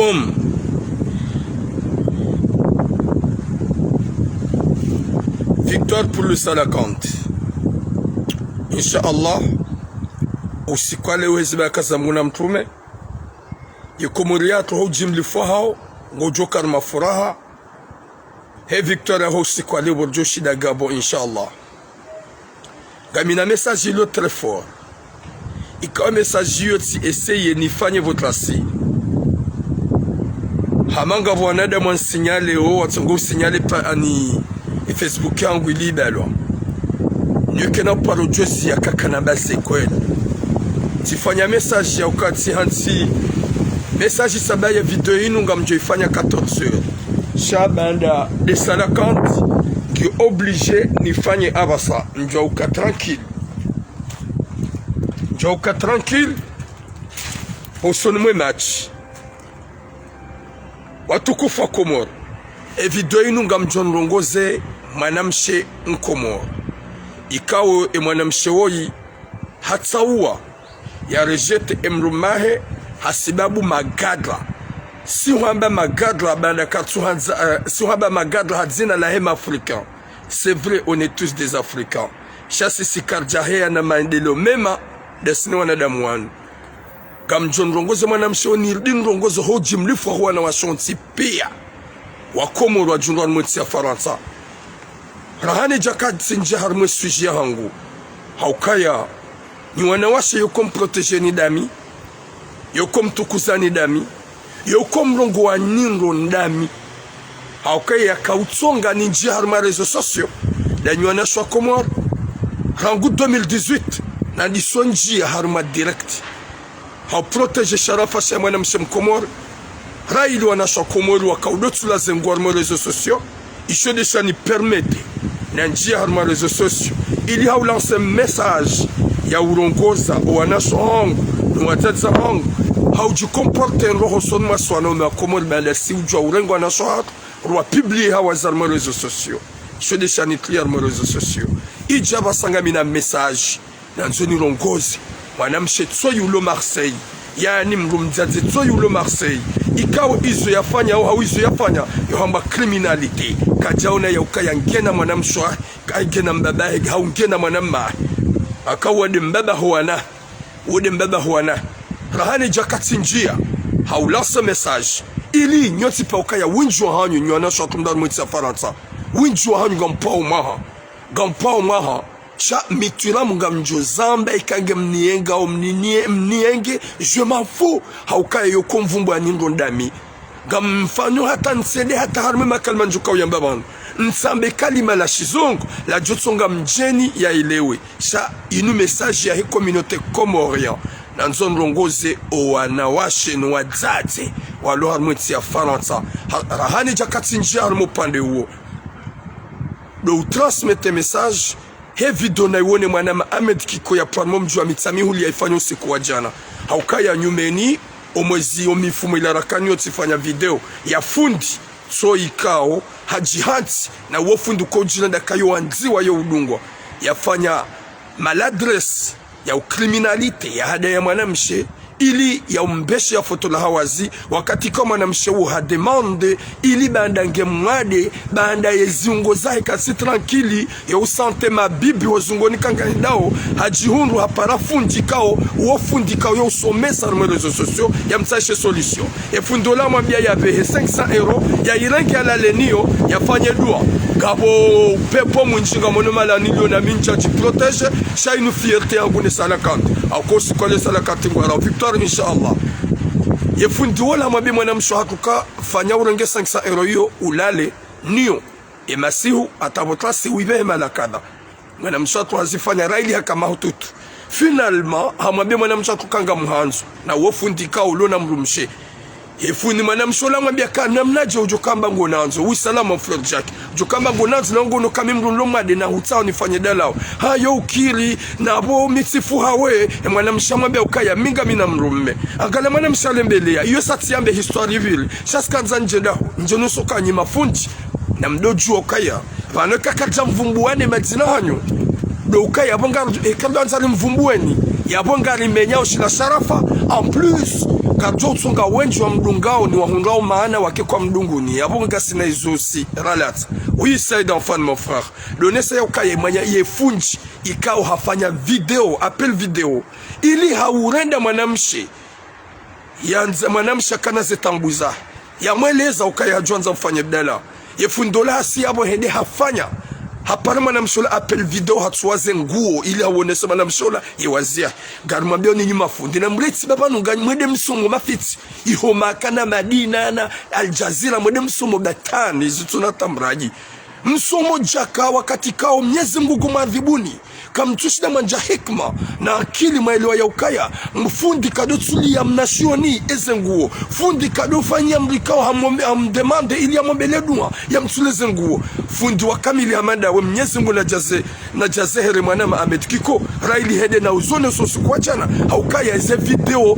alaikum. Victoire pour le Salakante. Inch'Allah, usiku wa leo hizi baraka za Mungu na mtume yikomuria to hujimlifu hao ngojoka na furaha he victoire ho usiku wa leo borjoshi da Gabon inch'Allah. Gamina message ilo très fort. Ikawa message yo ti essayez nifanye votre asi. Hamanga wanada mwan signale o watungo signale pa ani Facebook yangu ilibelo. Nyukena paro josi ya kakana base kweli. Tifanya message ya ukati hansi. Message sabaya video inu nga mjoifanya 14 heures. Shabanda de Salakante qui obligé nifanye abasa. Njouka tranquille. Njouka tranquille. Osonumwe match. Watukufu wa Komoro. E video inu nga mjonrongoze mwanamshe Nkomoro. Ikawo e mwanamshe woyi hatsaua ya rejete emrumahe hasibabu magadla. Si wamba magadla banda katuhanza, si wamba magadla hadzina la hema africain. C'est vrai, on est tous des Africains. Chasi sikarjahea na maendeleo mema desini wanadamu wanu. Gamjon rongozo mwanamshe onirdi rongozo hoji mlifu wa wana washonti pia. Wakomoro wa junduwa mweti ya Faransa. Rahani jakad sinje harmwe suji ya hangu. Haukaya ni wanawashe yokom protege ni dami. Yokom tukuza ni dami. Yokom rongo wa ninro ndami. Haukaya kautsonga ni nje harma rezo sosyo. Danyi wanashwa Komoro. Rangu 2018 na disonji ya harma direct. Hau protege sharafa sha mwanamshe Mkomoro. Raili wanashwa Komoro wakaudotu la zengwarmo rezo sosyo. Isho desha ni permete na njia harma rezo sosyo. Ili hau lance message ya urongoza wanashwa hongu na watadza hongu. Hau jikomporte nroho sonma swana ume Komoro balasi ujua urengo wanashwa hatu. Rwa publie hawa zarma rezo sosyo. Isho desha ni clear harma rezo sosyo. Ijaba sangamina message na nzoni rongozi. Mwanamshe tso yulo Marseille. Yani mrumdzaze tso yulo Marseille. Ikawo izo yafanya au izo yafanya yohamba criminality. Kajaona ya ukaya ngena mwanamshwa, kaigena mbabahe, hau ngena mwanamma. Akawa de mbaba huwana. Wode mbaba huwana. Rahani jakati njia. Hau lasa message. Ili nyoti pa ukaya winjwa hanyu nywana shakumdar mwiti ya Faransa. Winjwa hanyu gampao maha. Gampao maha. Cha mitula munga mjozamba ikange mnienga o mnienge je m'en fous haukaya yo konvumbu ya nindo ndami gamfanyo hata nsede hata harme makalma njuka uyamba banu nsambe kalima la shizongo la jotsonga mjeni ya ilewe cha inu message ya hii communauté comorien na nzon rongoze o wanawashe no wadzate walo harmweti ya Faransa rahani jakati njia harmo pande uo do transmete message. He video na iwone mwanama Ahmed Kiko ya parmo mjua mitami huli ya ifanyo siku wa jana. Haukaya nyumeni omwezi omifumo ilarakani yotifanya video ya fundi so ikao hajihati na uofundu kwa ujina dakayo wanziwa yo udungwa. Yafanya maladres ya ukriminalite ya hada ya mwanamshe ili ya umbeshe ya foto la hawazi wakati kwa mwanamshe uhademande ili bandange mwade banda yeziungo zahe kasi tranquili ya usante mabibi wazungoni kanganidao hajihundu hapara fundikao uofundikao ya usomesa rume rezo sosyo ya mtaishe solution ya fundola mwambia ya vehe 500 euro ya irengi ala lenio ya fanye dua gabo pepo mwinjinga monomala nilio na mincha jiprotege sha inu fierté yangu ne Salakante akosi kwa le Salakante ngwara victoire inshallah. Yefundi wala mwabi mwanamsho hatuka fanya urenge 500 euro yo ulale niyo emasihu atabotrasi wibe malakada mwanamsho hatu hazifanya raili haka mahututu finalement hamwabi mwanamsho hatukanga muhanzo na wofundi ka ulona mrumshe yefundi mwanamsho la mwabia ka namnaje ujokamba ngonanzo usalama Fleur Jack ujokamba ngonanzo na ngono kamimru lomade na hutao nifanye dalao hayo ukiri na bo mitifu hawe mwanamsho mwabia ukaya minga mina mrumme agala mwanamsho lembelea iyo satiambe histoire vile shaskanza njeda njono soka nyima fundi na mdoju ukaya bana kakaja mvumbuane madina hanyo do ukaya bonga ekando anzali mvumbueni ya bonga limenya ushina sharafa en plus Kajo utunga wenji wa mdungao ni wahundao maana wake kwa mdunguni. Yabonga sina izusi ralat. Oui Said enfant mon frère. Donesa yokaye manya yefunji ikao hafanya video, appel video. Ili haurenda mwanamshe. Yanza mwanamshe kana zetambuza. Ya mweleza ukaya juanza ufanye bdala. Yefundola hasi yabo hende hafanya. Hapana mwanamshola appel video hatuwaze nguo ili hawonese mwanamshola yewazia. Garumambia ni nyuma fundi. Na mreti baba nungani mwede msomo mafiti. Ihomaka Madina na Al Jazeera mwede msomo batani. Zituna tamraji. Msomo jaka wakati kao Mwenyezi Mungu kumadhibuni. Kamtushida manja hikma na akili maelewa ya ukaya. Mfundi kado tulia mnashioni eze nguo. Fundi kado fanya mrikao hamdemande ili amwambele dua ya mtuleze nguo. Fundi wa kamili hamanda wa Mwenyezi Mungu na jazehere mwanama Ahmed Kiko raili hede na uzone sosu kwa jana. Haukaya eze video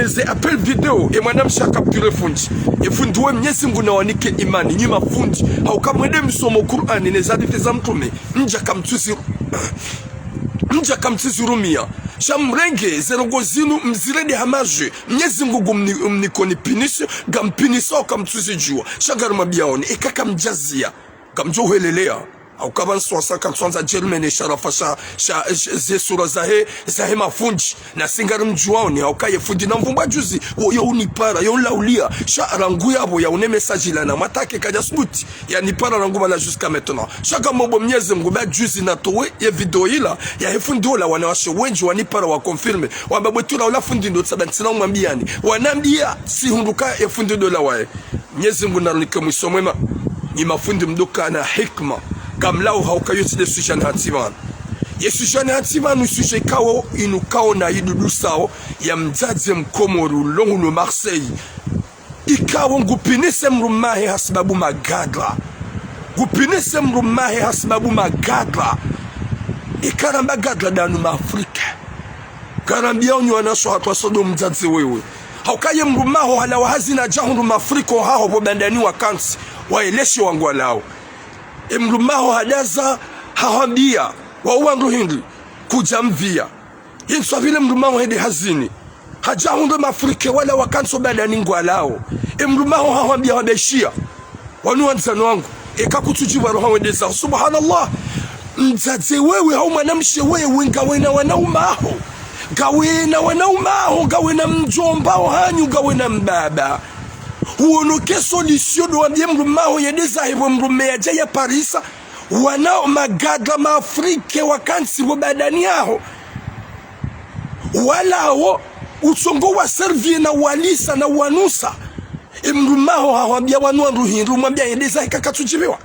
ze appel video e mwanamsha kapture fundi. E fundi wa Mwenyezi Mungu na wanike imani nyima fundi. Haukamwede msomo Qur'ani nezadithi za mtume. Mja kamtizurumia shamrenge zerongozinu mzirede hamaje Mwenyezi Mungu mnikoni pinisho gampiniso kamtuzijua shagaruma biaoni ikaka mjazia kamjohelelea au kaban swasa kamswanza Germany sharafasha ze sura zahe mafunji na singarum juaoni au kaye fundi na mvumba juzi yo unipara yo laulia sha rangu yabo ya une message la na matake kaja smuti ya nipara rangu bala jusqu'à maintenant shaka mobo Mwenyezi Mungu ba juzi na towe ya video ila ya hefundi ola wanawashe wenji wanipara wa confirme wababwetura ola fundi ndo sabantina mwambiani wanambia si hunduka ya fundi dola wae Mwenyezi Mungu narunika mwisomwema ni mafundi mdoka na hikma kamlao haukayote de sujane hativan. Ye sujane hativan usuje kao inukao na idudu sao ya mzaze mkomoru longu no Marseille. Ikawo ngupinise mrumahe hasbabu magadra. Gupinise mrumahe hasbabu magadra. Ikaramba gadra danu maafrika. Karambia unyo anasho hatwa sodo mzaze wewe. Haukaye mrumaho hala wahazi na jahundu mafriko hao bobandani wakansi. Waeleshi wangu walao. Mrumaho hadaza hawambia wa uwangu hindi kujamvia yinso vile mrumaho hede hazini hajahundu mafrike wala wakanso badani ngwalao mrumaho hawambia wabeshia wanuanzano wangu ekakutujiwa roha wedeza subhanallah mzaze wewe hau mwanamshe wewe ngawena wanaumaho gawena mjombao hanyu gawena mbaba uonoke solution do ambie mrumaho yedeza hebo mrumea jaya Parisa wanao magadra maafrike wakansi wabadani yao walao utsongo wa servie na walisa na wanusa mrumaho hawambia wanua ruhindu mwambia yedeza hikakatujibewa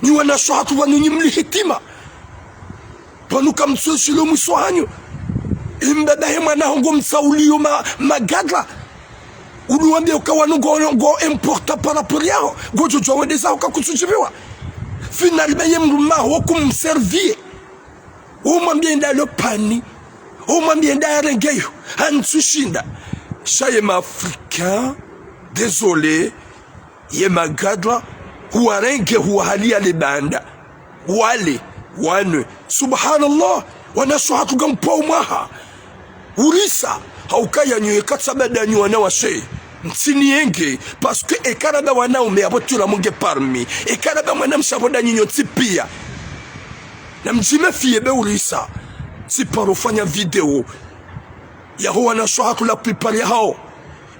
ni wanashohatu wanunyi mlihitima panuka mtsoshilo mwiswahanyo mbaba hema na hongo msaulio magadra unuambia ukawa ngo importa par rapport yao gojo jowe desa ukakutujibiwa finalement yemruma wokumservier umwambia nda le pani umwambia nda rengeyo hantushinda shaye africain désolé yema gadra huarenge huahalia lebanda wale wane subhanallah wanashuhatu gampo mwaha urisa haukaya nywe katsabada nywa na washe nsini yenge parce que ekaraba wana umeabotula munge parmi ekaraba mwana mshaboda nyinyo tipia na mjime fiebe urisa si parofanya video ya ho wana shohatu la plupart ya hao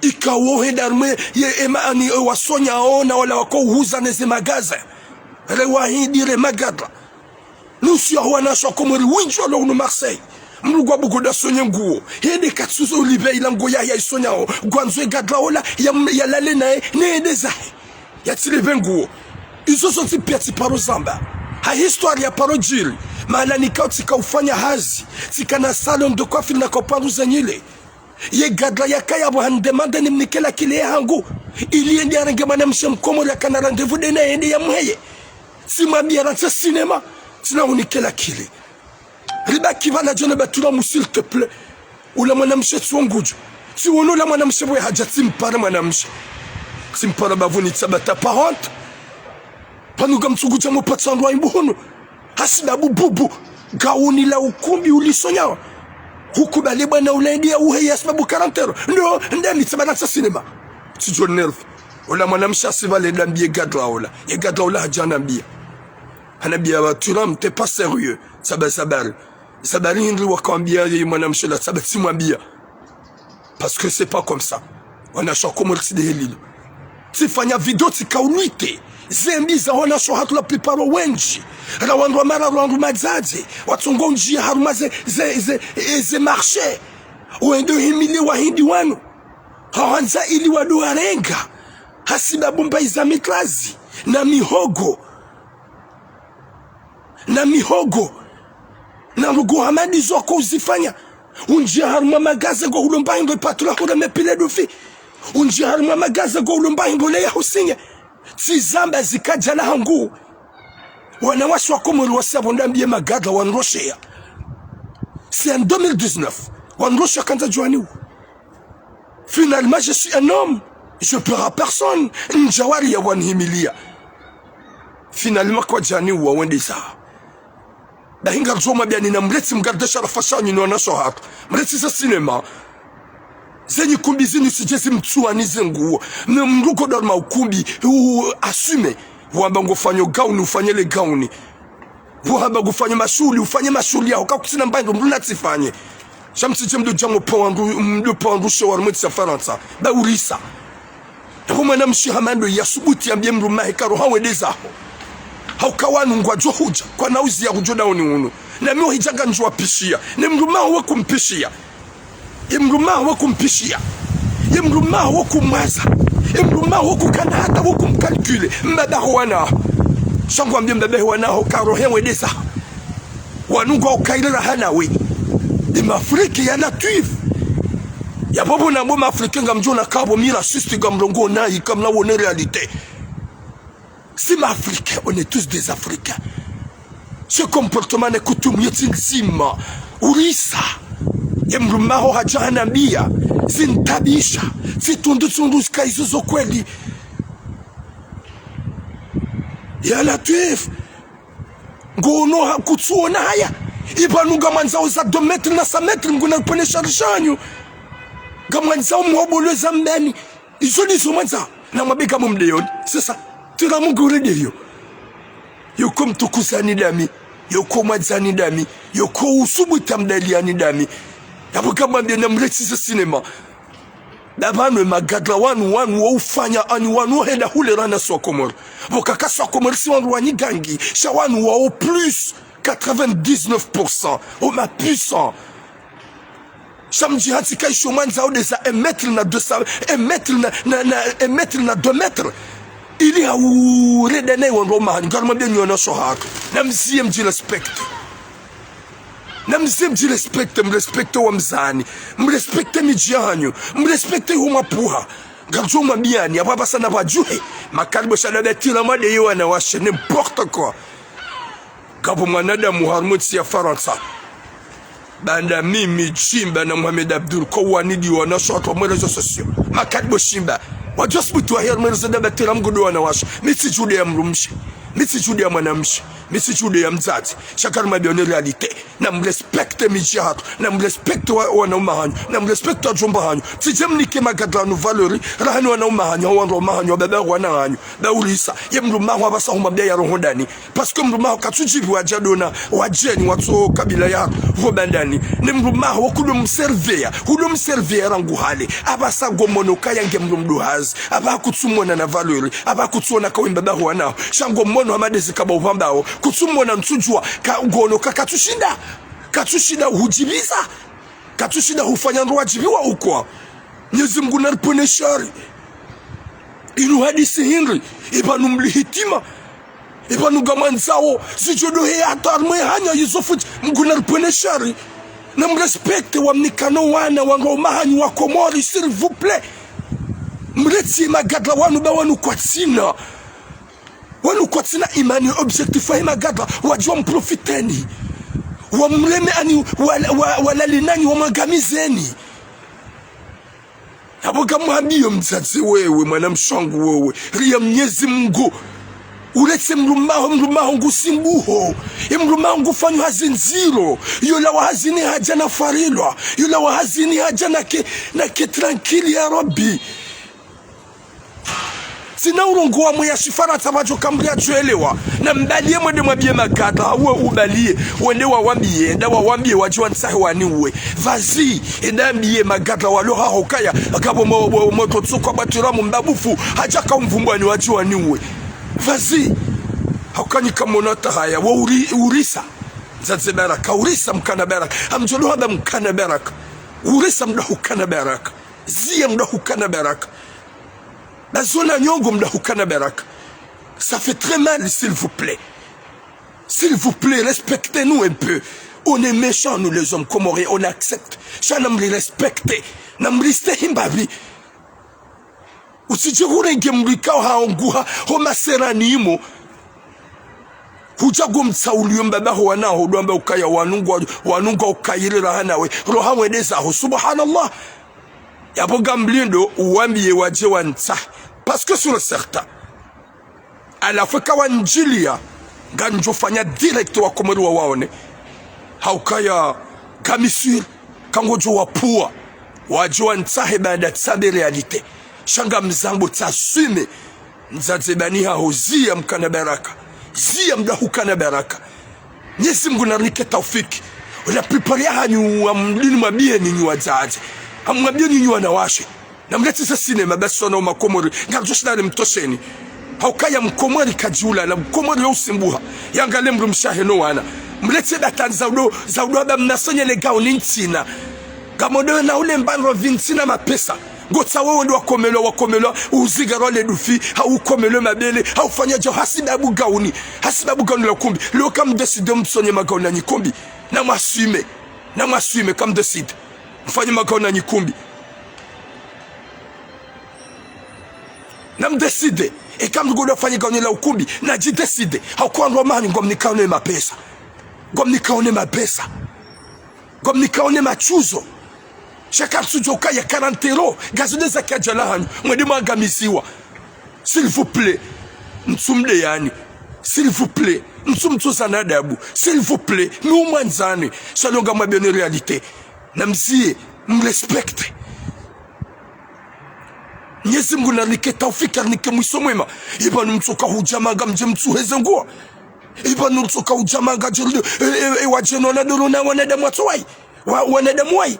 ikawo hedarme ye emani wasonya ona wala wako huza neze magaza rewahidi magadra nusu ya wana shokomori winjo lo no Marseille mrugwa bugoda sonye nguo hede katsuzo libe ilango ya isonyao gwanzwe gadraola ya lale nae nede zahe ya tilibe nguo izo zonti piati paro zamba ha histoire ya paro jiri maala nikao tika ufanya hazi tika na salon de coiffure na kopandu zanyile ye gadra ya kaya bo handemande ni mnikela kile hangu ili endi arenge mwanamshe mkomo ya kana rendez-vous de na ende ya mweye si mwambia rancha cinema sina unikela kile riba kivala jone batula musil te plaît ula mwanamshe tsonguju si wono la mwanamshe boye hajati mpara mwanamshe simpara bavuni tsabata parente panuga mtsuguja mo patsandwa imbono hasibabu bubu gauni la ukumbi ulisonyawa hukubali bwana unaingia uhe sababu 40 euro ndo ndani tabana sa cinema tijo nerve wala mwanamsha sivale dambie gadra wala ya gadra wala hajanambia hanabia turam t'es pas sérieux sabari hindi wakwambia mwanamsha la sabati simwambia parce que c'est pas comme ça on a chako merci de helilo tifanya video tikaunite zembiza wana sho hatu la plupart wenji la wandu mara wandu madzaje watungo njia harumaze ze marché wendo himili wa hindi wanu hawanza ili wadu arenga hasiba bomba iza miklazi na mihogo na rugo hamadi zoko uzifanya unjia haruma magaze go ulomba ndo patula hura mepile dofi unjia haruma magaze go ulomba ndo le ya husinye tizamba zikaja na hangu wanawasi wa Komoro wasabonda mbie magada wanroshea c'est en 2019 wanroshea kanta juani finalement je suis un homme je pleure à personne njawari ya wanhimilia finalement kwa jani wa wendisa bahinga zoma bya nina mleti mgardesha rafashani no na shohat mleti za cinema zenye kumbizini sijezi mtuanize nguo na mruko dorma ukumbi assume wamba ngofanyo gauni ufanye le gauni wamba ngofanya mashuli ufanye mashuli yao kakusina mbando mluna tifanye shamsije mdo jango pondu shawar mwetsa faransa ba urisa kuma na mshihamando ya subuti ambie mruma hekaro hawedeza haukawanu ngwajo huja kwa nauzi ya hujoda unu na mio hijaga njua pishia ni mruma wakumpishia imruma wakumpishia imruma wakumwaza imruma wakukana hata wakumkalkule mbaba wana shangu ambie mbaba wana hokaro hewedeza wanungu wakailera hanawe ima Afriki ya natuif ya bobo na mboma Afriki nga mjona kabo mira susti nga mlongo na comme là on est réalité. Si ma Africains, on est tous des Africains. Ce comportement n'est coutume yotinzima urisa yemruma ho hajanambia zintabisha zitundu skaizo kweli ya natuif ngono kutsuona haya ibanuga manzao za 2 metres na 100 metres nguna pone sharishanyo gamanzao mwoboleza mbeni izo manza na mabika mumdeoni sasa tira mugure deyo yoko mtukuzani dami yoko madzani dami yoko usubuta mdaliani dami yabuka mwambie na mleti za cinema dabano magadla wanu ufanya ani wanu henda hule rana swa Komoro bokaka swa Komoro si wanu wani gangi shawanu wa au plus 99% au ma puissant Samedi hatika ishomanza au desa 1 mètre na 200 1 mètre na 1 mètre na 2 mètres ili au redene wando mahani garma bien yona shohak namzie mji respect namzie mji respect mrespecte wa mzani mrespecte mijianyo mrespecte huma puha garjo mabiani ababa sana bajuhe makalbo shadada tira made yona washe n'importe quoi kapo mwanada muharmutsi ya Faransa banda mimi chimba na Mohamed Abdul ko wanidi wana shot wa réseaux sociaux makadbo shimba wa just butu here mrezo da batira mgodo wana washa miti jude ya mrumshi miti jude ya mwanamshi miti jude ya mzazi shakar mabione realite na mrespecte mijihato na mrespecte wana umahanyo na mrespecte jomba hanyo tijemnike magadla no valori rahani wana umahanyo wana umahanyo baba wana hanyo da ulisa yemruma wa basa huma bya ya rohondani parce que mruma katujibi wa jadona wa jeni watu kabila ya vobandani ni mruma wa kudum servir rangu hale abasa gomono kayange mrumdu haz aba kutsumona na valori aba kutsona kawimba baba wana shango mono amadezi kaba ubambao kutsumona nsujwa ka ugono katushinda hujibiza katushinda hufanya ndo wajibiwa uko Mwenyezi Mungu naripone shari inu hadisi hinri ibanu mlihitima ibanu gamanzao zijodohe atarmwe hanya yizofuji Mungu naripone shari na mrespecte wa mnikano wana wango mahanyi wa Komori s'il vous plaît mreti magadla wanu ba wanu kwa tsina imani objectif wa magadla wajua mprofiteni wa mleme ani walalinani wa magamizeni aboga mwambie mzazi wewe mwanamshangu wewe ria Mwenyezi Mungu Uletse mlumaho ngusimbuho. Mlumaho ngufanyo hazinziro. Yola wa hazini haja na farilwa. Yola wa hazini haja na ke tranquili ya Rabbi. Sina urongo wa mwe ya shifara tabajo kambria chuelewa. Na mbalie mwende mwabie magata. Uwe ubalie. Wende wawambie. Enda wawambie wajiwa nsahi waniwe. Vazi. Enda mbie magata waloha hokaya. Akabo moto kwa baturamu mbabufu. Hajaka mvumbwani wajiwa niwe. Vazi. Haukani kamonata haya. Wa urisa. Zadze baraka. Urisa mkana baraka. Amjolo haba mkana baraka. Urisa mdahu kana baraka. Zia mdahu kana baraka. La zone nyongo mdahukana baraka. Ça fait très mal, s'il vous plaît. S'il vous plaît, respectez-nous un peu. On est méchants, nous les hommes comoriens, on accepte. Chanam les respecter. Namliste himbabi. Usijihuri ngemrika haonguha homa seranimo. Hujago mtsaulio mbabaho wanao duamba ukaya wanunga ukayirira hanawe. Roha wedeza ho subhanallah. Yaboga mblindo uwambiye waje wanta. Parce que sur le certain, à la fois kawanjilia ganjo fanya direct wa komori wa waone. Haukaya kamisur kangojo wa pua waje wanta hebada tsabe realite. Shanga mzango tsasume nzazebani hozia mkana baraka. Zia mdahukana baraka. Nyesi Mungu narike taufiki. La plupart ya hanyu amlini mabie ni nyuazaje. Amwambie ni wanawashe. Na mlete sa sinema basi wana makomori. Ngajoshina mtosheni. Haukaya mkomori kajula na mkomori ya usimbuha. Yangale mru mshaheno wana. Mlete datan zaudo aba mnasonye legao nintina. Gamodewe na ule mbano vintina mapesa. Gotsa wewe ndo wakomelo uziga role dufi haukomelo mabele haufanya jo hasibabu gauni la kumbi leo kam decide msonye magauni na nyikombi na mwasuime kam decide mfanye magauni na nyikombi na mdecide e kam ngodo fanye gauni la ukumbi na jidecide haukuwa romani ngomnikaone mapesa ngomnikaone machuzo Chaka tsujoka ya 40 euros. Gazone za kajala hanyu. Mwede mwagamisiwa. S'il vous plaît. Ntsumde yani. S'il vous plaît. Ntsumto sanadabu. S'il vous plaît. Nous mwanzane. Salonga mwabene réalité. Namzie. Mrespecte. Nyezi Mungu nalike taufika nike mwisomwema. Iba numtsoka hujamaga mje mtsuhezengua. Iba numtsoka hujamaga jirdo. Wajeno na dorona wanadamu watwai. Wanadamu wai.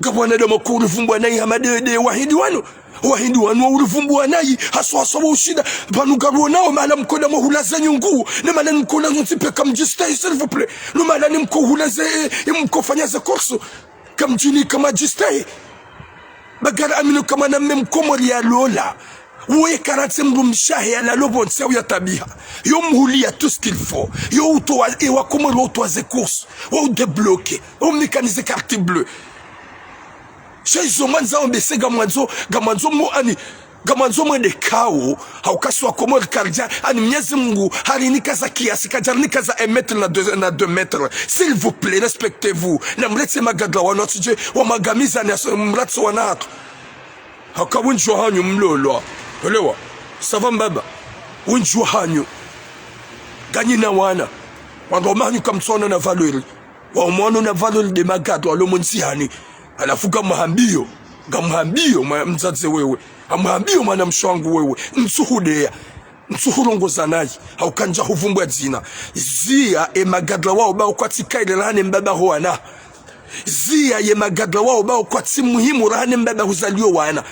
Gabwana da makuru vumbwa nayi hamadede wahindi wanu wa uruvumbwa nayi haswa ushida banu gabona mala mkoda mohulaza nyungu ne mala mkola ntipe kam jistay s'il vous plaît no mala nimko hulaza mkofanya za course kam jini kama jistay bagara amino kama na mkomori ya lola Oué karatse mrumshahe ya la lobo nsew ya tabiha. Yo mhulia tout ce qu'il faut. Yo utoa ewa komori utoa ze course. Ou débloquer. Ou mécaniser carte bleue. Shaizo manza ombese gamanzo mo ani gamanzo mwende kao haukaswa komori kardia ani Mwenyezi Mungu halinika za kiasi kajarnika za 1 mètre na 2 mètres. S'il vous plaît, respectez-vous. Na mlete magadla wanotije wa magamiza na mratso wanatu. Hakawunjwa hanyu mlolo. Olewa. Sava mbaba. Unjwa hanyu. Ganyina wana. Wandomanyu kamsona na valori. Wa umwano na valori de magadla walomonsi hani. Alafuka mahambio mzaze wewe amahambio mwana mshwangu wewe nsuhudea nsuhurongo zanayi haukanja huvumbwa zina zia magadla wao bao kwa tikaile rane mbaba hoana zia magadla wao bao kwa muhimu rane mbaba huzalio wana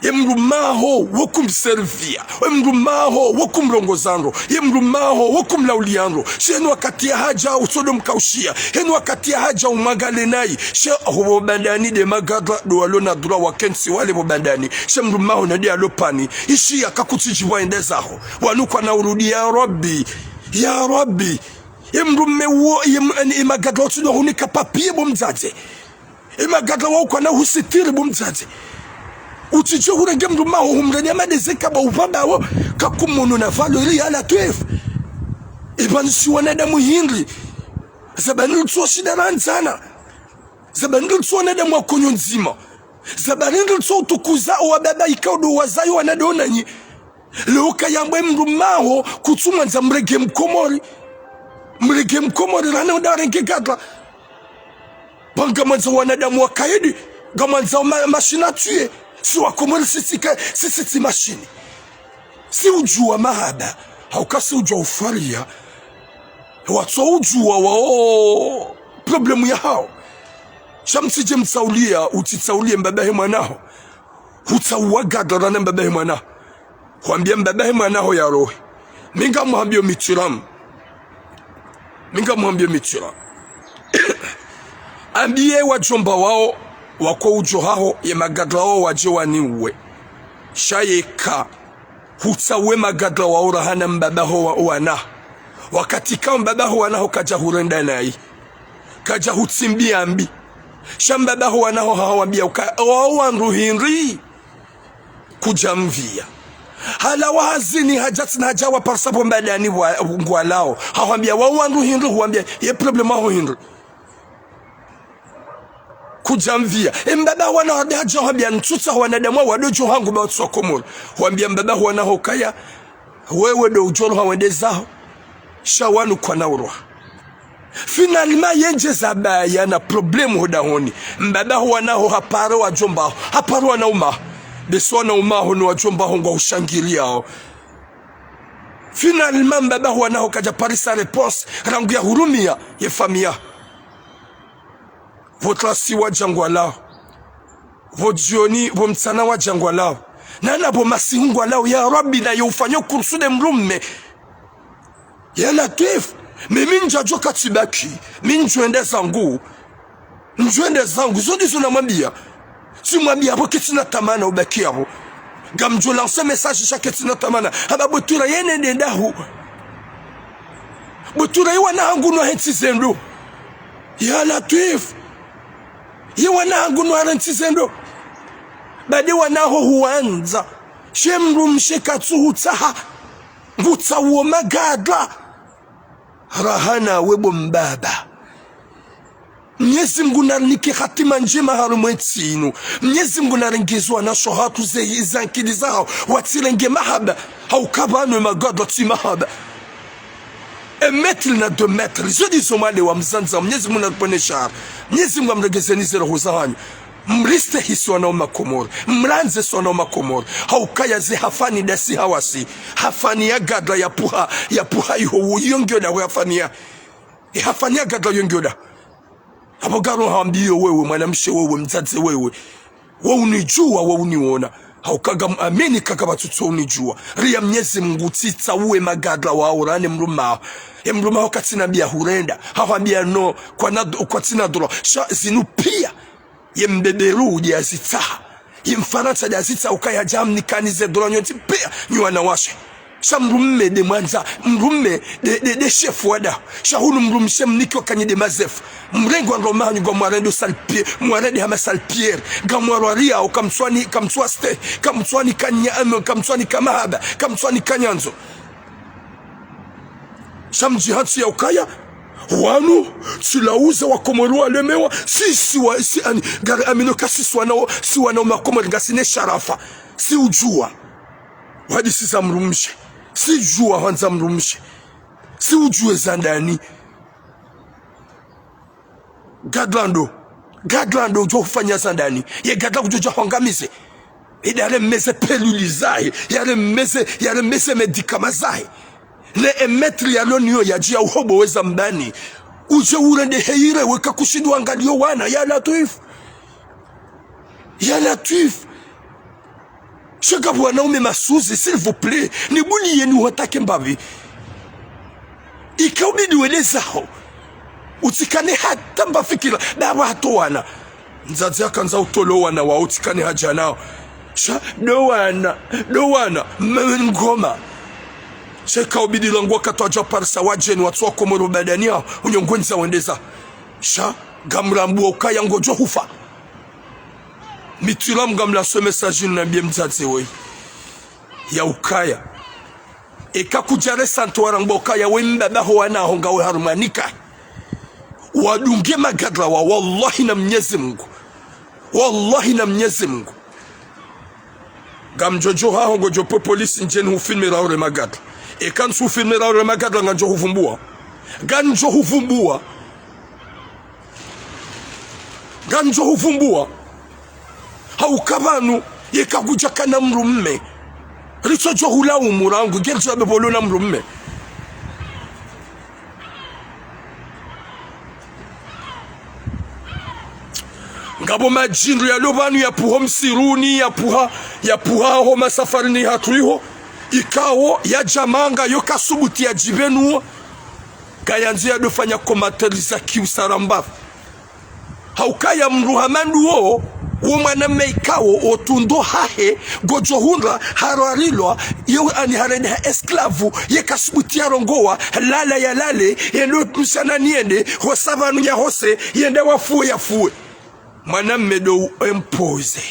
Mrumaho wokumservia mrumaho wokumrongozanro mrumaho wokumlaulianro shenu wakati ya haja usodom kaushia henu wakati ya haja umagale nayi she ho bandani de magadla do alona dura wakensi wale bo bandani she mrumaho na dia lopani ishia kakutijibwa endezaho wanukwa na urudi ya rabbi mrume wo magadla otuno hunika papier bomzaze magadla wo kwa na husitiri bomzaze Uticho hurenge mruma humrenya madezeka ba ubaba wo kakumono na valori ala twef ibanisi wanadamu hindri zabanil tso shidaranzana zabanil tso wanadamu wakonyo nzima zabanil tso tukuza wa baba ikaudo wazayo wanadona nyi leo kayambwe mrumaho kutumanza mrege mkomori rana udarenge gadla banga manza wanadamu wakaidi gamanza mashina tuye si wakomori sisi mashini si ujua mahaba haukasi ujua ufaria watu ujua wao problemu ya hao shamsije msaulia utitsaulie mbabahe mwanaho utauwagadla rana mbabahe mwanaho kuambia mbabahe mwanaho ya roho minga muhambio mitiramu ambie wajomba wao wako ujo hao ye magadla wao waje waniwe shayeka hutawe magadla wao rahana mbabaho wana wakati kao mbabaho wanaho kaja hurenda nai kaja hutsimbia ambi shambabaho wanaho hawambia wao wanruhinri kujamvia hala wazini hajati na hajawa parsapo mbadani ngwalao hawambia wawandu hindu huambia ye problema ho hindu kujamvia mbaba wana haja hawambia ntuta wanadamu wadojo hangu ba tsokomol huambia mbaba wana hokaya wewe do ujoro hawende zao shawanu kwa naurwa finalement yenjeza baya na problemu hodahoni mbaba wana ho haparo wajomba haparo wana uma beswana umaho ni wajomba hongo ushangilia finalement mbaba wana kaja parisa réponse rangu ya hurumia ye famia votrasi wa jangwa lao vojioni vomtsana wa jangwa lao nana bomasiungwa lao ya rabbi na yufanya kursude mrumme ya latif mimi njajo katibaki minjwende zangu zodi zona mwambia si mwambia hapo kitina tamana ubaki hapo gamjo lance message chaque kitina tamana aba botura yene ndendahu botura yiwana hangu no hetsizendo ya latif yiwana hangu no hetsizendo bade wanaho huanza shemru mshekatsu hutsaha ngutsa wo magadla rahana webo mbaba Mwenyezi Mungu narinike hatima njema harumwetsinu Mwenyezi Mungu naringezwa na shohatu zankili zao watilenge mahaba haukabanwe magadla ti mahaba emetri na 2 metri zodi somale wa mzanza Mwenyezi Mungu naripone shahara Mwenyezi Mungu amregezenize roho za hanyu mriste hiswa na umakomori mranze sona umakomori haukaya ze hafani dasi hawasi hafani ya gadla ya puha iho yongyoda hafani ya gadla yongyoda hapo garo hambio wewe mwanamshe wewe mzazi wewe unijua uniona haukaga ameni kaka batuto unijua ria Mwenyezi Mungu titsa uwe magadla wao rane mruma katina bia hurenda hawambia no kwa tina dolo zinu pia yembeberu ya zitaha yemfaransa ya zitaha ukaya jamni kanize dolo nyoti pia nywana washe mrumme de mwanza mrumme de chef wada shahulu mrumshe mniki wakanye de mazef mrengo wa romani gwa mwarendo salpier mwarende hama salpier gwa mwarwaria o kamtswa ste kamtswani kanya kamtswani kamahaba kamtswani kanyanzo shamji hatsi ya ukaya wanu tulauza wakomoro walemewa si gari amino kasi si wana umakomori ngasine sharafa si ujua wadi sisa mrumshe si jua hanza mrumshe si ujue zandani gadlando ujo kufanya zandani ye gadla kujoja hongamize idare meze peluli zae yare meze medikama zae le emetri ya loniyo ya jia uhobo weza mbani uje urende heire weka kushidu angalio wana ya latif Shagabu wanaume masuzi s'il vous plaît ni buli yenu watake mbavi ikaubidi welezao utikane hata mbafikira dawa hato wana nzazi akanza utolo wana wa utikane haja nao do wana ngoma ikaubidi langwa katwa japarisa wajeni watu wa komoro badani yao unyongwenza wendeza gamrambu ukaya ngojo hufa mitulam gamla so message na bie mzazi we ya ukaya ekakujare santuara ngboka we mbaba ho wana honga we harumanika wadunge magadla wa wallahi na Mwenyezi Mungu gam jojo ha hongo jopo police njeni hufilmera ore magadla e kan su filmera ore magadla nganjo huvumbua ganjo huvumbua haukabanu yekakuja kana mrumme richo jo hula umurangu gerjo abebolo na mrumme ngabo majindu ya lobanu ya puho msiruni ya puha ho masafari ni hatuiho ikawo ya jamanga yo kasubuti ya jibenu kayanzi ya dofanya komateliza kiusaramba haukaya mruhamandu wo mwana meikawo otundo hahe gojo hunra hararilwa yo ani harene ha esklavu ye kasubuti ya rongoa lala ya lale yendo msana niende hosavanu ya hose yende wafue ya fue mwana medo impose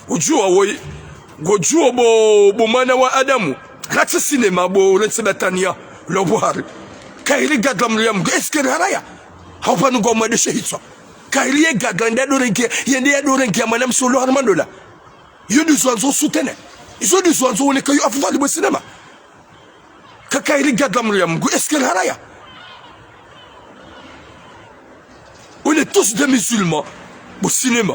ujua woi gojua bo mwana wa Adamu rati sinema bo rati batania lo buhari kairi gadla mriyam eskere haraya hawpanu go mwade shehitwa kairi gadla ndado renke yende ya do renke mwana msolo harmandola yodi zwanzo sutene izodi zwanzo wole kayo afdali bo sinema kairi gadla mriyam eskere haraya. On est tous des musulmans au cinéma.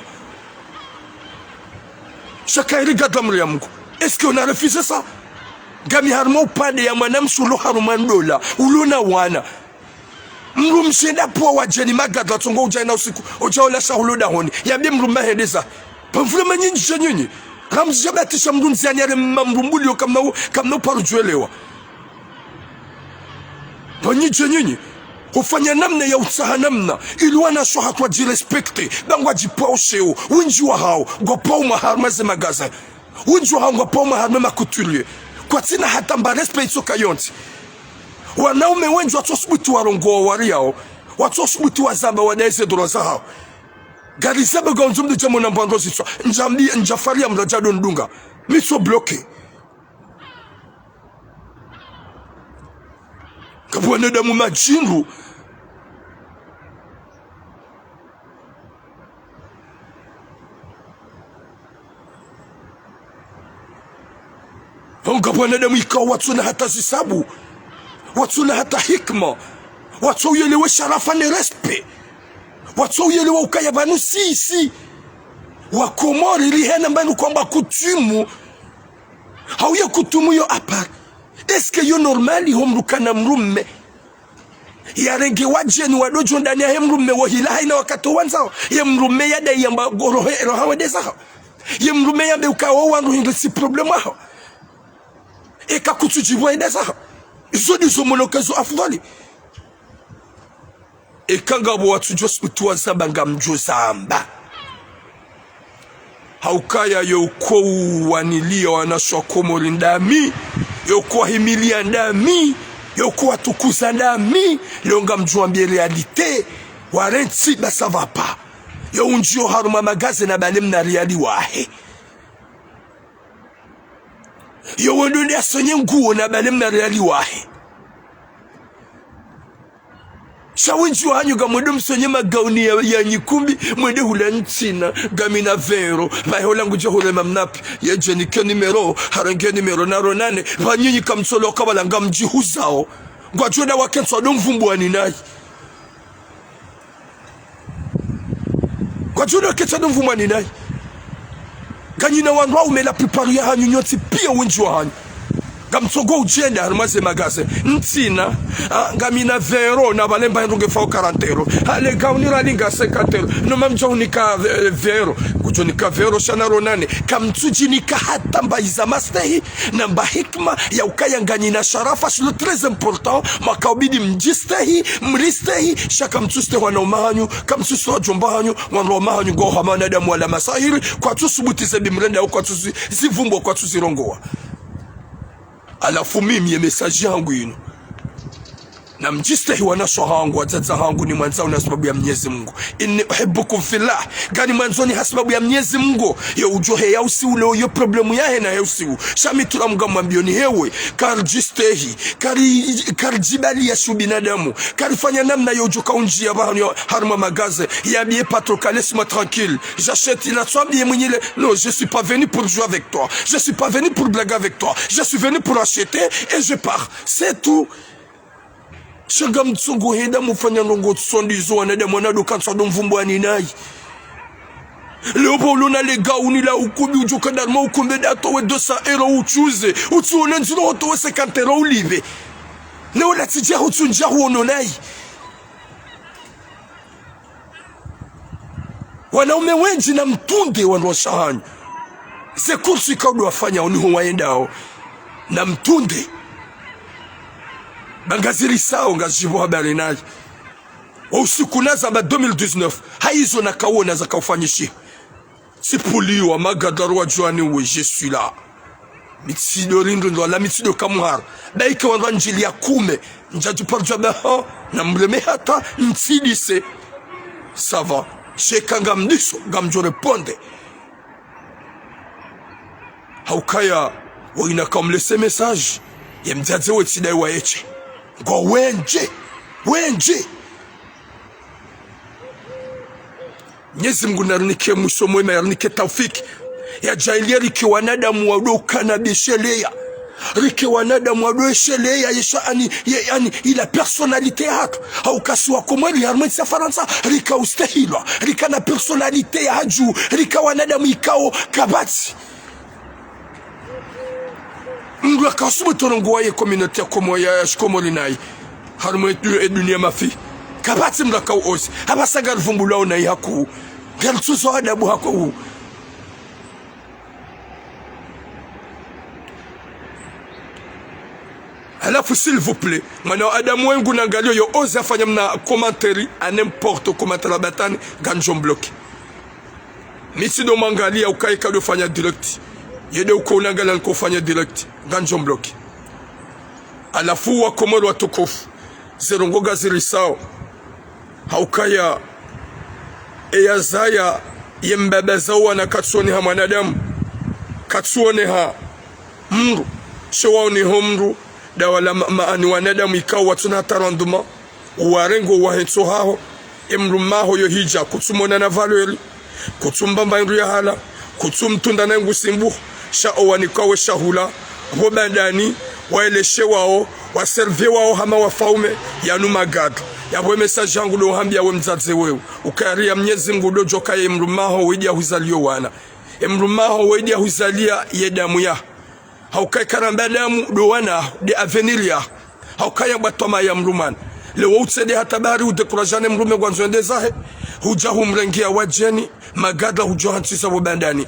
Chacun regarde la Mungu. Est-ce qu'on a refusé ça? Gami harmo pade ya manam sulu harumandola uluna wana. Mrumshenda po wajeni magadla tongo ujaina usiku. Ujaola shahuloda honi. Yambie mrumba hedeza. Pamfule manyinyi jenyinyi. Ramzi jabatisha mrumzi anyare mrumbulio kamna uparujuelewa. Panyi jenyinyi. Hufanya namna ya utsaha namna ili wanasho hatwa jirespekte bangwa jipausheo winji wa hao gopau maharmaze magasin winji wa hao gopau maharme makutulie kwa tina hata mba respect soka yonti wanaume wenji watosubutu warongoa wari yao watosubutu wazamba wanaeze doroza hao gari zaba gaunzumde jamo na mbandozi swa njafari ya mrajado ndunga miso bloke kabwane damu majinru kabwane damu ikawa watsuna hata zisabu watsuna hata hikma watsu uyelewe sharafa ni respe watsu uyelewe ukaya banu si wakomori lihena mbanu kwamba kutumu hauye kutumu yo apar. Est-ce que yo normali homrukana mrumme ya renge wajeni wadojo ndani ya mrumme wahilaha ina wakato wanzao ya mrumme ya dai yamba roha wadeza ya mrumme ya ukawa wandu hingisi problema hao eka kutujibu edeza izo dizo monokezo afdali eka ngabo watu jos utuwa zamba nga mjo zamba haukaya yo uko wanilia wanashwa komori ndami yoko himilia ndami yoko tukuza ndami longa mjuambie realite warenti ba ça va pas yo unjio haruma magaze na balem na reali wahe yo wondoni asonye nguo na balem na reali wahe shawinji wanyu gamwedo msonye magauni ya nyikumbi mwede hula ntina gamina vero mahola ngujo hule mamnapi ya jenike numero harange numero na ronane vanyinyi kamsolo kabala ngamji huzao ngwa jona wakenswa domvumbu waninai ngwa jona wakenswa domvumbu waninai ganyina wanwa umela prepari ya hanyu nyoti pia winji wa hanyu gamsogo ujenda harmaze magaze ntina ngamina vero na balemba ndunge fa 40 euro ale gaunira linga 50 euro no mamjo unika vero kujonika vero shana ronane kamtsujinika hata mbaiza mastehi na mbahikma ya ukaya nganyina sharafa shilo très important makaubidi mjistehi mristehi shaka mtsuste wana umahanyu kamtsuste wa jomba hanyu wana umahanyu go hamana damu wala masahiri kwa tusubutize bimrenda au kwa tusi zivumbo kwa tusirongoa. Alafu mimi message yangu ino na mjistahi wanasho hangu wazaza hangu ni mwanzao na sababu ya Mwenyezi Mungu. Inni uhibbukum fillah, gani mwanzoni hasababu ya Mwenyezi Mungu. Yo ujohe ya usi ule yo problemu yahe na ya usi u shami tulamuga mwambioni hewe kar jistahi kar jibali ya shu binadamu kar fanya namna yo ujoka unji ya bahano harma magaze ya biye patro laisse-moi tranquille, j'achète il a soit bien mwenye. Non, je suis pas venu pour jouer avec toi, je suis pas venu pour blaguer avec toi, je suis venu pour acheter et je pars, c'est tout. Shagam mtsongo henda mufanya nongo tsondizo wanada mwanado kansa do mvumbo aninai. Leo polo na lega unila ukubi ujoka darma ukumbe dato we 200 € uchuze. Utuone nzino hoto we 50 € ulive. Leo la tijia utunja huononai. Wanaume wengi na mtunde wanwashahanya. Ze kursi kaudu wafanya uniho waendao. Na mtunde. Bangaziri sao ngajibu habari naji. Usiku naza ba 2019 haizo na kaona za kaufanyishi. Sipuliwa magadarwa juani we je suis là. Mitsido rindo ndo la mitsido kamuhara. Baike wanwa njili ya kume. Njaju parjwa beha na mleme hata mtsidise. Ça va. Shekanga mdiso gamjo reponde. Haukaya wina kamlese message. Ye mdadze we tidai wa eche. Kwa wenje. Mwenyezi Mungu narunike mwisho mwema yarunike taufiki. Ya jailia riki wanadamu wadoka na beshelea. Riki wanadamu wadoeshelea yani ila personalite hatu. Haukasi wakomweli harmenti ya Faransa. Rika ustehilwa. Rika na personalite ya haju. Rika wanadamu ikao kabati. Mdu akasumu torongo wae community ya komo ya shikomoli nai. Harmenti ya dunia mafi. Kabati mdaka uosi. Haba sagar vumbulao na yaku. Galtuzo adabu haku. Alafu s'il vous plaît, maintenant Adam wengu nangalio yo ose afanya mna commentary à n'importe commentaire batani ganjon bloqué. Misi do mangalia ukaika do fanya direct. Yede uko unangala nko fanya direct ganjon bloqué. Alafu wa komoro watukufu zerongo gaziri sao. Haukaya eyazaya yembebeza wana katsoni ha mwanadamu. Katsoni ha mru. Shawani homru. Da wala maani wanadamu ikawa watuna taranduma uwarengo wahenso hao emrumaho yo hija kutumona na valori kutumbamba ndu ya hala kutumtunda na ngusimbu sha owanikawe shahula wobandani waeleshe wao waserve wao hama wafaume yanu magadu yabwe message yangu lo hambia we mzaze wewe ukaria Mwenyezi Mungu dojoka emrumaho wedia huzalio wana emrumaho wedia huzalia yedamu ya haukai karamba damu dowana de avenilia haukaya batoma ya mrumani leo utsede hatabari udekurajane mrume gwanzo ndezahe huja humrengia wajeni magada hujohantisa wabandani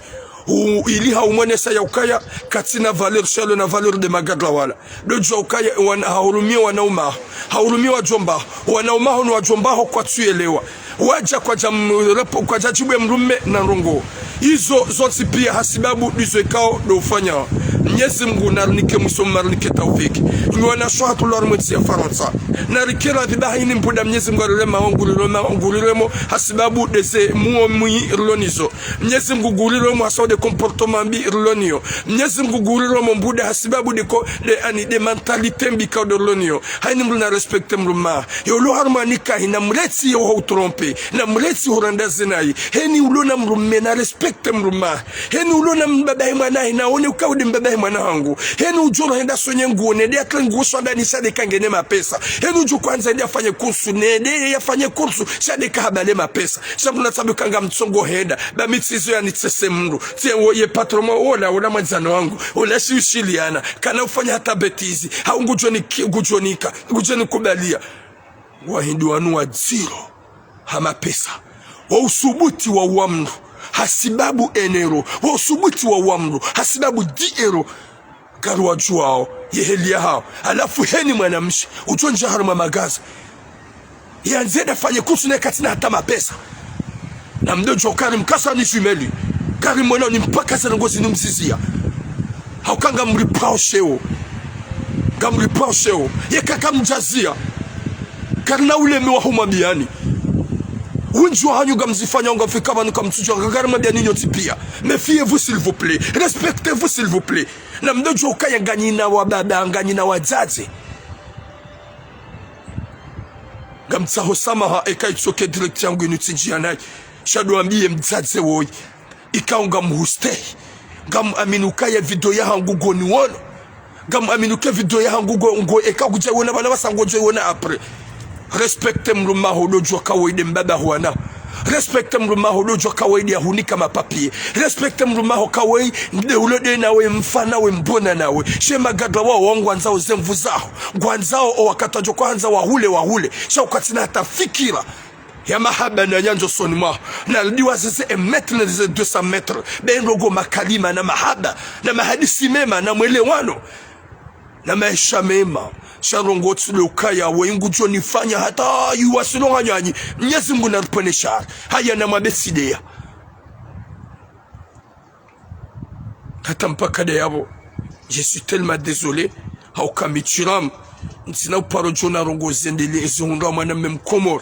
ili haumwenesa ya ukaya katina valeur shelo na valeur de magada wala dojo ukaya haurumia wanauma haurumia wajomba wanauma hono wajomba kwa tuelewa waja kwa jamrepo kwa jajibu mrume na rongo hizo zote pia hasibabu dizo ikao do ufanya Mwenyezi Mungu narunike mwiso marunike taufiki ngiwana shwatu lor mwetsi ya Faransa narikira vibahini mpuda Mwenyezi Mungu arulema onguliremo hasibabu dese muo mui irlonizo Mwenyezi Mungu guliremo hasawo de comportement bi irlonio Mwenyezi Mungu guliremo mbuda hasibabu de mentalite mbika de irlonio haini mlu na respecte mluma yolo harmonika hina mletsi yo hautrompe na mletsi huranda zinai heni ulo na mlume na respecte mluma heni ulo na mbabahi mwanahi na one ukawudi mbabahi mwana wangu heni ujoro henda sonye nguo nede akle nguo swada ni shade kangene mapesa heni uju kwanza hende afanye kursu nede yafanye kursu shade kahabale mapesa shabu na tabi kanga mtsongo henda ba mitsizo ya nitsese mndu tienwo ye patromo ola mwazano wangu ola si ushiliana kana ufanya hata betizi haungu gujonika gujoni kubalia wahindu wanu wa zero hama pesa wa usubuti wa uamru hasibabu enero wa usubuti wa uamru hasibabu 10 € garwa juao yehelia hao alafu heni mwanamshi ujonja haruma magaza yanzeda fanye kursu ne katina hata mapesa na mdojo kari mkasa ni shumeli kari mwana ni mpaka sana ngozi ni mzizia haukanga mripao sheo gamripao sheo ye kaka mjazia karna ule mewa huma biani unjua hanyu gamzifanya unga fika banu kamtujwa karma biani nyoti pia. Méfiez-vous s'il vous plaît, respectez-vous s'il vous plaît. Na mdojo ukaya nganyina wa baba nganyina wa zaze gamtsaho samaha eka itsoke direct yangu inutijia naye shado ambiye mzaze woyi ikaunga muhuste gam aminuka ya video ya hangugo ni wono gam aminuka video ya hangugo ngo eka kuja wona bana basangoje wona apre. Respecte mruma hodojwa kawaide mbaba huana, respecte mruma hodojwa kawaide ya hunika mapapier, respecte mruma ho kawaide nde ulode nawe mfana we mbona nawe shema gadwa wao wangwanzao zemvu zao gwanzao o wakatajo kwanza wahule shaukatina hata fikira ya mahaba na nyanjo soni mwa na liwa zeze emetre na zeze 200 metre ben rogo makalima na mahaba na mahadisi mema na mwelewano na maisha mema sharongo tsule ukaya wengu joni fanya hata yuwasilonga nyanyi Mwenyezi Mungu narupene shari haya na mabesidea hata mpaka de yabo. Je suis tellement désolé haukamichiram ntina uparo jona rongo zendele ezihundwa mwana memkomor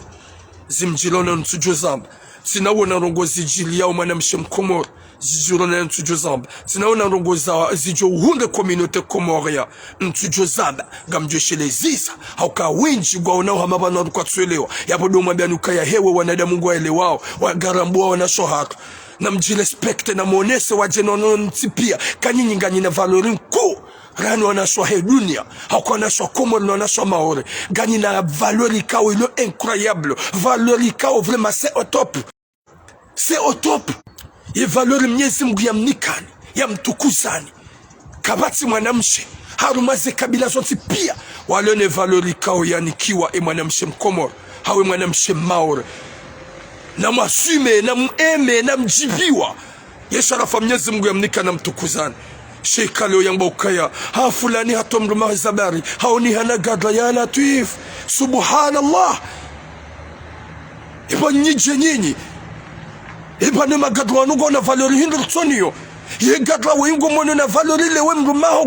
zimjilona ntujo zamba tinawona rongo zijili yao mwana mshemkomor zijilona ntujo zamba tinawona rongo za zijo hunde communauté comoria ntujo zamba gamjo shele ziza hauka winji gwa unao hamabana rukwa tuelewa yapo doma bianuka ya hewe wanadamu ngwa elewao wagarambua wanashohatu na mjirespecte na monese wajenono ntipia kanyinyi nganyina valorin ku rani wanashwa he dunia hauka wanashwa komori wanashwa maore ganyina valori kao ilo incroyable valori kao vraiment c'est au top ye valori Mwenyezi Mungu yamnikani yamtukuzani kabati mwanamshe harumaze kabila zote pia walone valori kao yanikiwa mwanamshe mkomori hawe mwanamshe maore na masume na mueme na mjibiwa yesharafa Mwenyezi Mungu yamnika na mtukuzani sheka leo yamba ukaya ha fulani hatomruma zabari haoni hana gadla ya latif subhanallah ipo nyinyi ipo ne magadwa wanugo na valori hindu tsoniyo ye gadla wengo mono na valori lewe mruma ho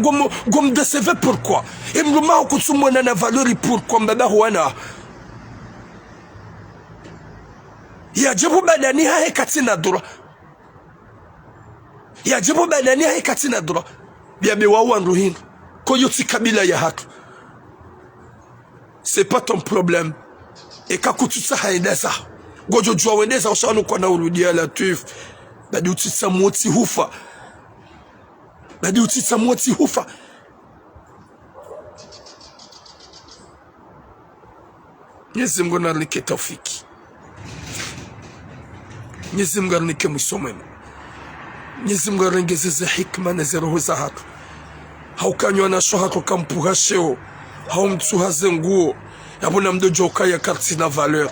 gom deceve pourquoi mruma ho kutsumona na valori pourquoi mbaba huana yajibu badani hae katina dura yajibu badani hae katina dura biabe wawan ruhin koyoti kabila ya hatu c'est pas ton problème et kakututsa haendeza gojo jua wendeza ushanu kwa na urudia la tuif badi utitsa mwoti hufa Mwenyezi Mungu narike taufiki Mwenyezi Mungu arnike mwisomema Mwenyezi Mungu arengezeze hikma na zeroho za hatu haukanywa na shohatu kampuha sheo haumtuhaze nguo yabona mdojo ukaya karti na valeur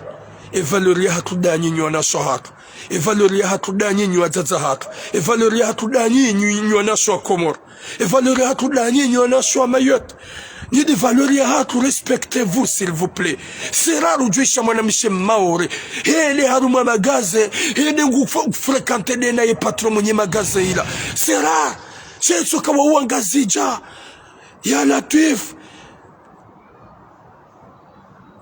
e valeur ya hatu danyi nywa na shohatu e valeur ya hatu danyi nywa zaza hatu e valeur ya hatu danyi nywa na shoha komor e valeur ya hatu danyi nywa na shoha mayot ni de valeur ya hatu. Respectez-vous s'il vous plaît. C'est rare ujuisha mwanamshe maore hele haruma magaze hele fréquenter de na ye patron mwenye magaze ila c'est rare checho kama uangazija ya latif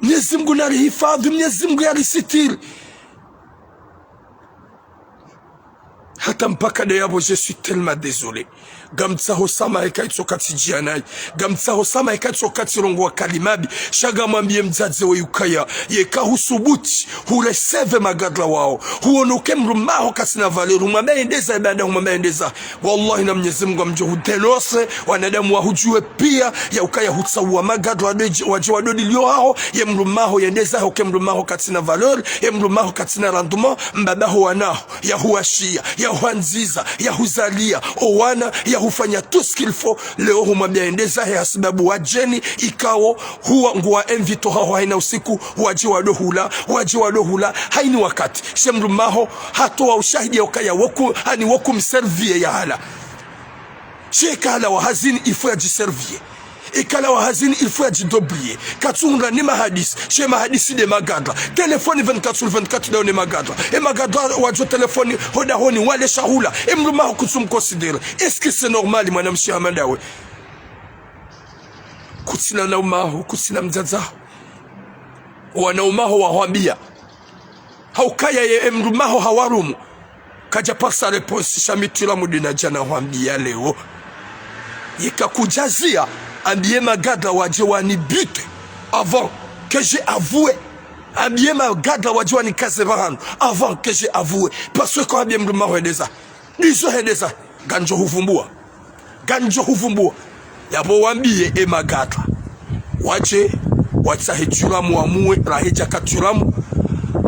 Mwenyezi Mungu narihifadhi Mwenyezi Mungu yarisitiri hata mpaka de yabo. Je suis tellement désolé gamtsa hosama ekaitsoka tijianai gamtsa hosama ekaitsoka tirongo kalimabi shaga mwambie mzaze we ukaya yeka husubuti hureseve magadla wao huonoke mrumaho kasina valeru mwambendeza ibanda mwambendeza wallahi na Mwenyezi Mungu amjo hutelose wanadamu wahujue pia ya ukaya hutsawa magadla waje wadodi lio hao ye mrumaho yendeza hoke mrumaho kasina valeur ye mrumaho kasina rendement mbabaho wanao ya huashia ya huanziza ya huzalia owana ya hufanya tout ce qu'il faut leo humwambia endeza ya sababu wajeni ikao huwa nguwa envito hao haina usiku waji wadohula haini wakati shemrumaho hatoa ushahidi ya ukaya woku hani woku mservie ya hala shekala wa hazini ifo ya jiservie ikala wa hazini ilfo ya jidoblier katunga ni mahadis she mahadisi de magadra telefoni 24/24 dao ni magadra magadra wajo telefoni hoda honi wale shahula mruma kutsum considérer est-ce que c'est normal mwanamshi amandawe kutsina na umaho kutsina mzaza wanaumaho wahwambia haukaya ye mrumaho hawarumu kaja parsa reponsi shamitula mudina jana hwambia leo yeka kujazia ambie magada waje wanibute avant que j'ai avoué ambie magada waje wanikaze bahano avant que j'ai avoué parce que ambie mrumaho hedeza nizo hedeza ganjo huvumbua yabo wambie magada waje watsahitulamu wamue rahija katulamu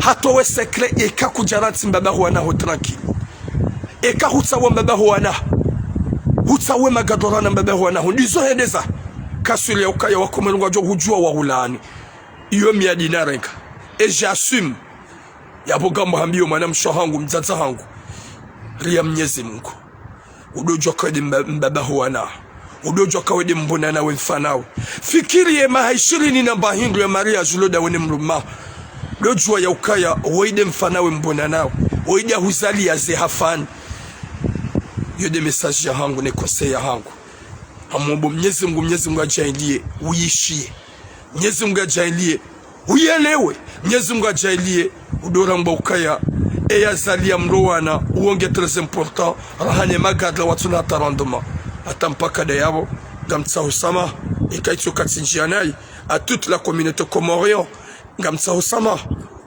hatowe sekre eka kujaranti mbaba huwana ho tranquille eka hutsawa mbaba huwana hutsawe magadorana mbaba huwana ho ndizo hedeza kasuli ya ukaya wakomelunga jo hujua wa hulani iyo miya dinarenka et j'assume yaboga muhambiyo mwana mshohangu mzaza hangu ria Mwenyezi Mungu udojwa kadi mbaba huwana udojwa kawede mbona nawe mfanawe fikiri ye mahaishirini na bahindu ya Maria Zuloda wene mruma dojwa ya ukaya waide mfanawe mbona nawe waide huzali ya zehafani yode mesaji ya hangu ne kose ya hangu hamobo Mwenyezi Mungu ajailie uishie Mwenyezi Mungu ajailie uyelewe Mwenyezi Mungu ajailie udora mba ukaya eya zalia mrowana uonge très important rahane magadla watuna taranduma atampaka dayabo gamtsaho sama ikaitso katsinjianai à toute la communauté comorienne gamtsaho sama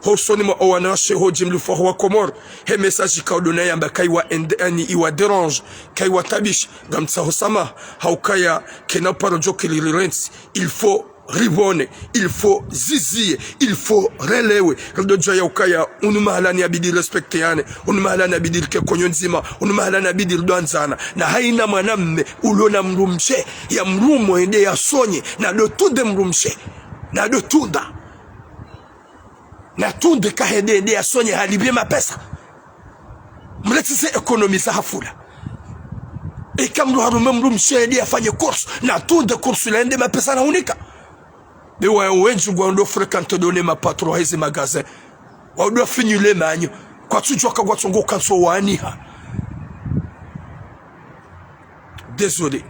hosoni mo owana sheho jimlu fo wa Comore he message ka odona yamba kaiwa endani iwa derange kaiwa tabish gamtsaho sama haukaya kena parojo kilirents il faut ribone, il faut zizie, il faut relewe. Redojo ya ukaya unumahalani abidi respecteane, unumahalani abidi ke konyonzima, unumahalani abidi doanzana. Na haina mwanamme ulona mrumshe ya mrumo ende ya sonye na do tunde mrumshe na do tunda na tunde kahede ende ya sonye halibie mapesa mletise ekonomi za hafula eka mru harume mrumshe ende ya fanye course na tunde course la ende mapesa na unika. Mais ouais, wenju gwando fréquente donner ma patron hezi magasin. Wa do finule manyo. Kwa tujwa ka gwatsongo kanso waniha. Désolé.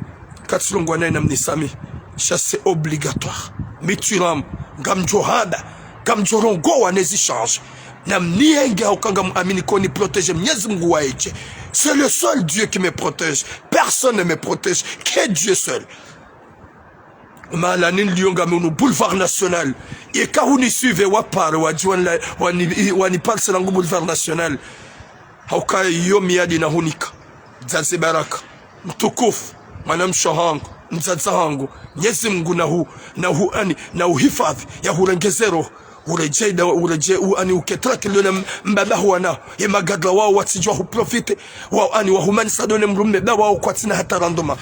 Katsulongwa na mnisami. C'est obligatoire. Mituram gamjohada, gamjorongo wanezi change. Namnienge okanga amini koni protège Mwenyezi Mungu waeche. C'est le seul Dieu qui me protège. Personne ne me protège que Dieu seul. Malanin lionga munu boulevard national et kahuni suive wapare wani parse langu boulevard national hauka yomi yadi na hunika zaze baraka mtukufu mwanamsho hangu mzaza hangu Mwenyezi Mungu na uhifadhi ya hurengezero urejeda ureje ani uketraki lona mbabahu wana ya magadla wao watijwa huprofite wao ani wahumani sadone mrume da wao kwatina hata randoma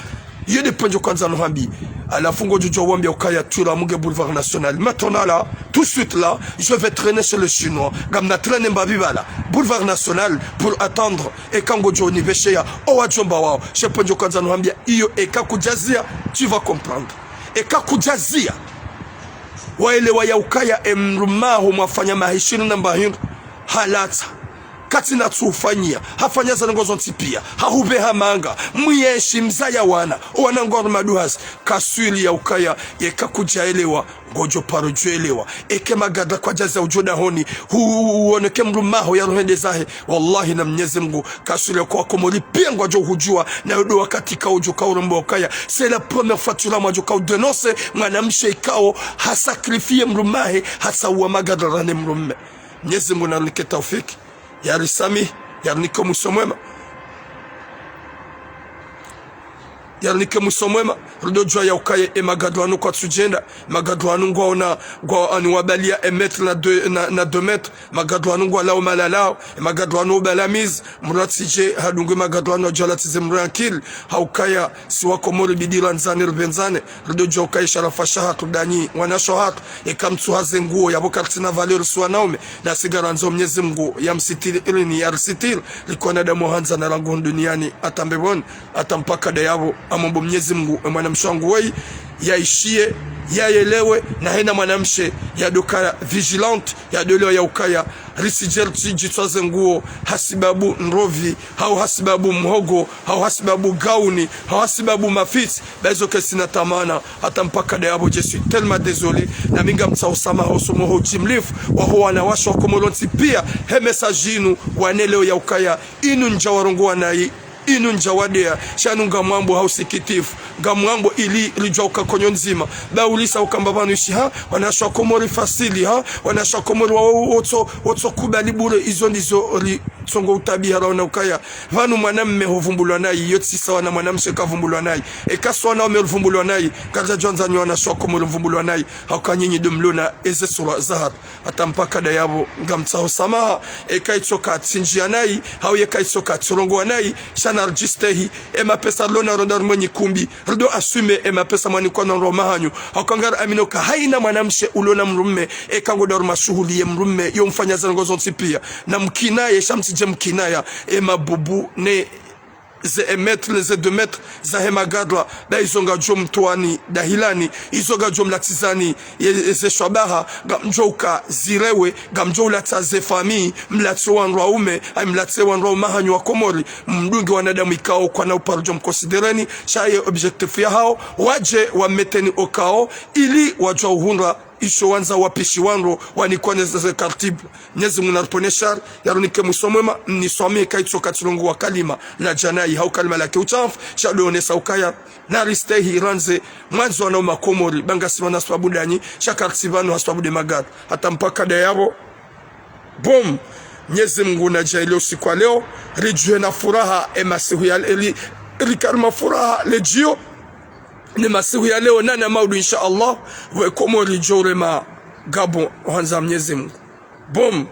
yede penjo kwanza nohambi à la fungo du Jawambia Okaya Tura Muge boulevard national. Maintenant là, tout de suite là, je vais traîner chez le chinois. Gamna traîner Mbabibala, boulevard national pour attendre et Kango Johnny Vesheya, Owa Jombawa, chez Penjo Kanzano Hambia, Iyo et Kakujazia, tu vas comprendre. Et Kakujazia, Waele Waya Okaya Mruma, Homafanya Mahishino Nambahin, Halata. Katina tsufanyia hafanya zanongozo ntipia hahube hamanga mwiyeshi mzaya wana ngoro maduhas kasuli ya ukaya yeka kujaelewa ngojo paro juelewa eke magada kwa jaza ujoda honi huoneke mrumaho ya rohende zahe wallahi na Mwenyezi Mungu kasuli ya kwa Komori pia ngojo hujua na yodo wakati ka ujoka urumbo ukaya c'est la première fois tu la mwajoka udenose mwanamshe ikao hasakrifie mrumahe hasa uwa magada rane mrumme Mwenyezi Mungu na nike taufiki Yarisami, yarnike musomwema. Yarnike musomwema. Rudojwa ya ukaye magadwanu kwa tsujenda. Magadwanu ngwa ani wabalia emetre na 2 metre. Magadwanu ngwa lao malalao. Magadwanu balamiz. Muratsije hadungu magadwanu jalatize mrankil. Haukaya siwa Komori bidila nzani rubenzane. Rudojwa ukaye sharafa shahatu dani wanashohatu. Ekamtu haze nguo ya bokartina valeri suwa naume. Na sigara nzo Mwenyezi Mungu ya msitili ilini ya risitili. Likuwa nada mohanza na rangu duniani atambeboni. Atampaka dayabo. amombo Mwenyezi Mungu mwanamshe wangu wei yaishie yaelewe na hena mwanamshe ya doka vigilante ya doleo ya ukaya risijerti jitwaze nguo hasibabu nrovi hau hasibabu mhogo hau hasibabu gauni hau hasibabu mafiti bazo kesina tamana hata mpaka dayabo. Je suis tellement désolé na minga mtsausama hausomo ho jimlifu wa ho wanawasha wakomolonti pia he message inu waneleo ya ukaya inu nja warongo wanai inu njawadea shanu ngamwambo hausikitifu ngamwambo ili lijauka konyo nzima baulisa ukambabanu ishi ha wanashwa komori fasili ha wanashwa komori wa woto kubali bure izo ndizo tsongo utabiha raona ukaya vanu mwanamme hovumbulwa nayi yotsi sawa na mwanamshe kavumbulwa nayi ekaswa na omevumbulwa nayi kaja jonza nyo wanashwa komori vumbulwa nayi haukanyinyi dumluna eze sura zahar hata mpaka dayabo ngamtsaho samaha ekaitsoka tsinjia nayi hau yekaitsoka tsorongo nayi shana arjistehi ema pesa lona ronda mwenye kumbi rido asume ema pesa mwani kwa nro mahanyu hakangara aminoka haina mwanamshe ulona mrumme ekango dar mashuhuli ye mrumme yo mfanya zango zonti pia na mkinaye shamsi je mkinaya ema bubu ne ze emetre ze 2 metre za hemagadwa da izonga jom tuani dahilani izonga jom latizani ze shabaha gamjoka zirewe gamjo lataze fami mlatso wanrwa ume ay mlatse wanrwa mahanyu wa komori mdungi wanadamu ikao kwa na uparjo mkonsidereni shaye objectif ya hao waje wameteni okao ili wajwa uhunra isho wanza wapishi wanro wanikwane za kartibu Mwenyezi Mungu anaponesha yaronike musomema nisome kaitso katilongo wa kalima la janai hau kalima la keuchafu shadone saukaya na ristehi ranze mwanzo wana makomori banga siwana sababu danyi shakartibano hasababu de magad hata mpaka dayabo bom. Mwenyezi Mungu najaileo siku leo rijue na furaha emasihu ya rikarma furaha lejio ni masihu ya leo nana maudu insha Allah we komori jorema Gabon wanza Mwenyezi Mungu bom.